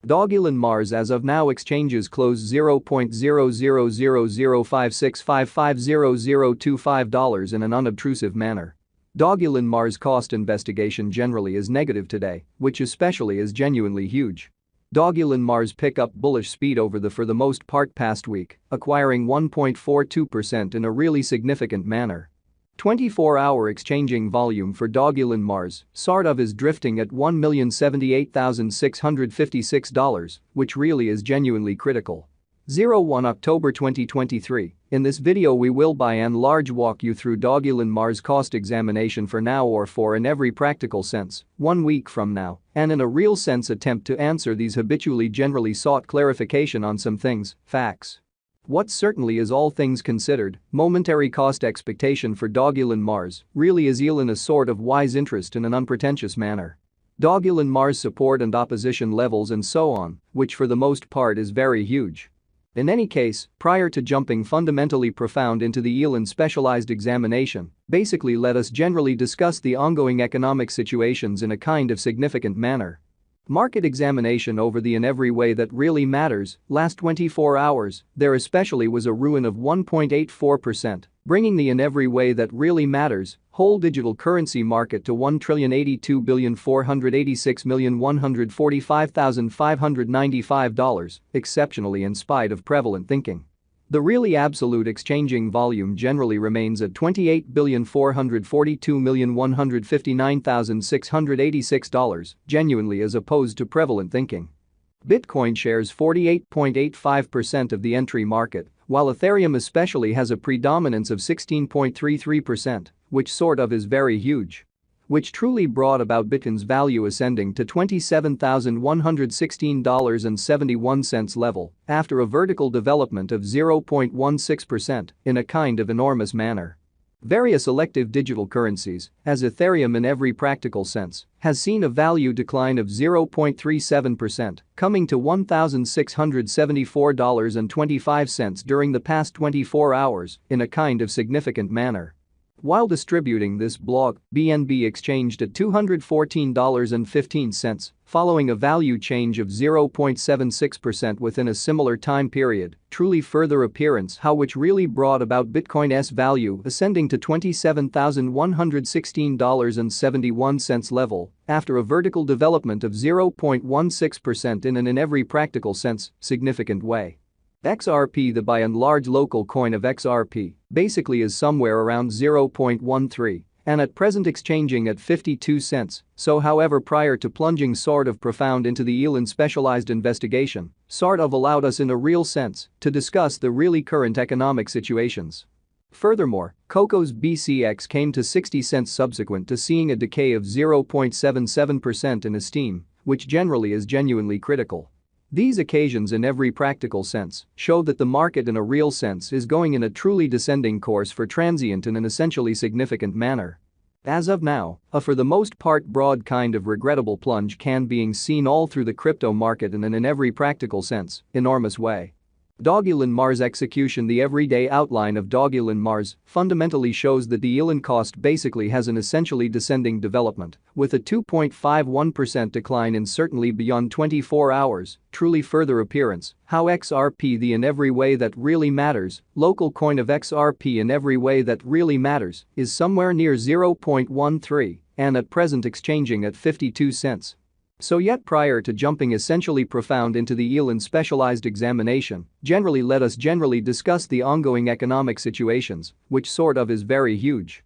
Dogelon Mars as of now exchanges close $0.0005655025 in an unobtrusive manner. Dogelon Mars cost investigation generally is negative today, which especially is genuinely huge. Dogelon Mars pick up bullish speed over the for the most part past week, acquiring 1.42% in a really significant manner. 24-hour exchanging volume for Dogelon Mars sort of is drifting at $1,078,656, which really is genuinely critical. 01 October 2023. In this video we will by and large walk you through Dogelon Mars cost examination for now or for in every practical sense, 1 week from now, and in a real sense attempt to answer these habitually generally sought clarification on some things, facts. What certainly is all things considered, momentary cost expectation for Dogelon Mars really is elon a sort of wise interest in an unpretentious manner. Dogelon Mars support and opposition levels and so on, which for the most part is very huge. In any case, prior to jumping fundamentally profound into the elon specialized examination, basically let us generally discuss the ongoing economic situations in a kind of significant manner. Market examination over the in every way that really matters, last 24 hours, there especially was a ruin of 1.84%, bringing the in every way that really matters, whole digital currency market to $1,082,486,145,595, exceptionally in spite of prevalent thinking. The really absolute exchanging volume generally remains at $28,442,159,686, genuinely as opposed to prevalent thinking. Bitcoin shares 48.85% of the entry market, while Ethereum especially has a predominance of 16.33%, which sort of is very huge. Which truly brought about Bitcoin's value ascending to $27,116.71 level after a vertical development of 0.16% in a kind of enormous manner. Various elective digital currencies, as Ethereum in every practical sense, has seen a value decline of 0.37%, coming to $1,674.25 during the past 24 hours in a kind of significant manner. While distributing this blog, BNB exchanged at $214.15, following a value change of 0.76% within a similar time period, truly further appearance how which really brought about Bitcoin's value ascending to $27,116.71 level after a vertical development of 0.16% in an in every practical sense, significant way. XRP, the by and large local coin of XRP, basically is somewhere around 0.13 and at present exchanging at 52 cents, so however prior to plunging sort of profound into the elon specialized investigation, sort of allowed us in a real sense to discuss the really current economic situations. Furthermore, Coco's BCX came to 60 cents subsequent to seeing a decay of 0.77% in esteem, which generally is genuinely critical. These occasions in every practical sense show that the market in a real sense is going in a truly descending course for transient in an essentially significant manner. As of now, a for the most part broad kind of regrettable plunge can being seen all through the crypto market in an in every practical sense, enormous way. Dogelon Mars execution. The everyday outline of Dogelon Mars fundamentally shows that the elon cost basically has an essentially descending development, with a 2.51% decline in certainly beyond 24 hours, truly further appearance how XRP the in every way that really matters, local coin of XRP in every way that really matters, is somewhere near 0.13 and at present exchanging at 52 cents. So yet prior to jumping essentially profound into the elon specialized examination, generally let us generally discuss the ongoing economic situations, which sort of is very huge.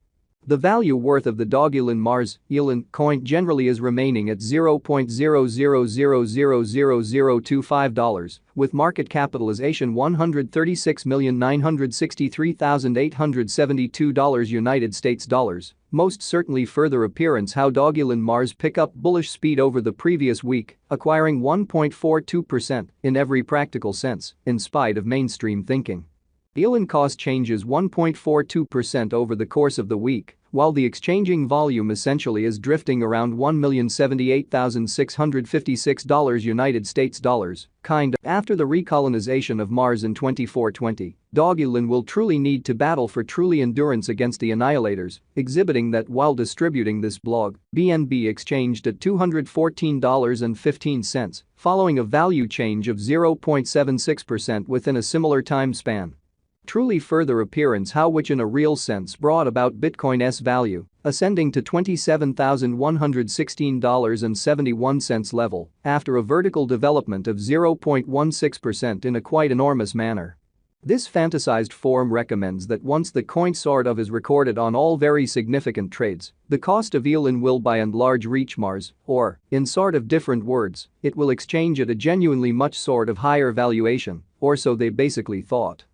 The value worth of the Dogelon Mars elon coin generally is remaining at $0.00000025, with market capitalization $136,963,872 United States dollars. Most certainly further appearance how Dogelon Mars pick up bullish speed over the previous week, acquiring 1.42% in every practical sense, in spite of mainstream thinking. Elon cost changes 1.42% over the course of the week, while the exchanging volume essentially is drifting around $1,078,656 United States dollars, After the recolonization of Mars in 2420, Dogelon will truly need to battle for truly endurance against the Annihilators, exhibiting that while distributing this blog, BNB exchanged at $214.15, following a value change of 0.76% within a similar time span. Truly further appearance how which in a real sense brought about Bitcoin's value, ascending to $27,116.71 level after a vertical development of 0.16% in a quite enormous manner. This fantasized form recommends that once the coin sort of is recorded on all very significant trades, the cost of elon will by and large reach Mars, or, in sort of different words, it will exchange at a genuinely much sort of higher valuation, or so they basically thought.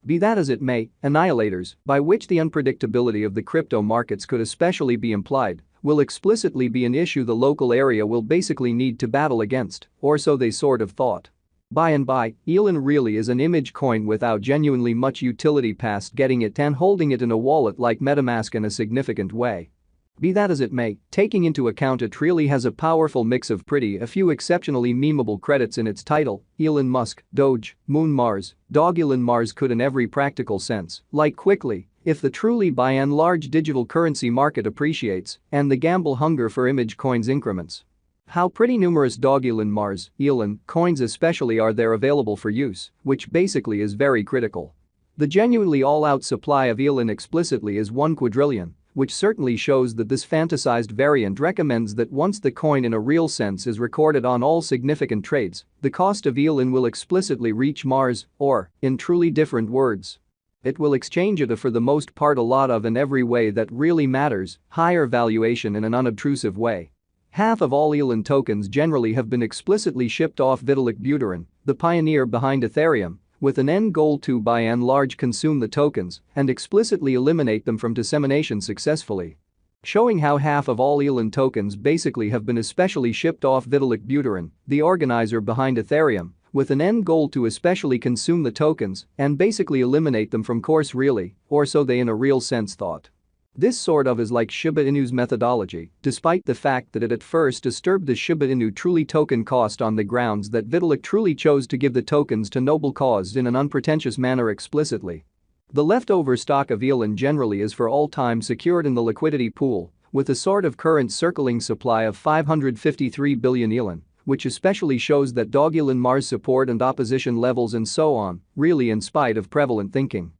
Be that as it may, annihilators, by which the unpredictability of the crypto markets could especially be implied, will explicitly be an issue the local area will basically need to battle against, or so they sort of thought. By and by, elon really is an image coin without genuinely much utility past getting it and holding it in a wallet like MetaMask in a significant way. Be that as it may, taking into account it really has a powerful mix of pretty a few exceptionally memeable credits in its title, Elon Musk, Doge, Moon Mars, Dogelon Mars could in every practical sense, like quickly, if the truly by and large digital currency market appreciates and the gamble hunger for image coins increments. How pretty numerous Dogelon Mars, Elon, coins especially are there available for use, which basically is very critical. The genuinely all-out supply of Elon explicitly is 1 quadrillion. Which certainly shows that this fantasized variant recommends that once the coin in a real sense is recorded on all significant trades, the cost of elon will explicitly reach Mars, or, in truly different words, it will exchange at a for the most part a lot of in every way that really matters, higher valuation in an unobtrusive way. Half of all elon tokens generally have been explicitly shipped off Vitalik Buterin, the pioneer behind Ethereum, with an end goal to by and large consume the tokens and explicitly eliminate them from dissemination successfully. Showing how half of all elon tokens basically have been especially shipped off Vitalik Buterin, the organizer behind Ethereum, with an end goal to especially consume the tokens and basically eliminate them from course really, or so they in a real sense thought. This sort of is like Shiba Inu's methodology, despite the fact that it at first disturbed the Shiba Inu truly token cost on the grounds that Vitalik truly chose to give the tokens to noble cause in an unpretentious manner explicitly. The leftover stock of elon generally is for all time secured in the liquidity pool, with a sort of current circling supply of 553 billion elon, which especially shows that Dogelon Mars support and opposition levels and so on, really in spite of prevalent thinking.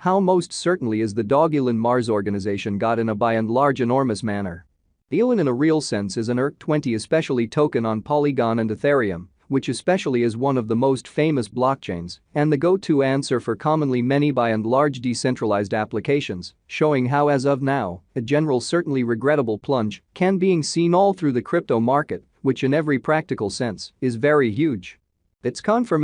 How most certainly is the Dogelon Mars organization got in a by and large enormous manner. Elon in a real sense is an ERC-20 especially token on Polygon and Ethereum, which especially is one of the most famous blockchains and the go-to answer for commonly many by and large decentralized applications, showing how as of now, a general certainly regrettable plunge can being seen all through the crypto market, which in every practical sense is very huge. Its confirmation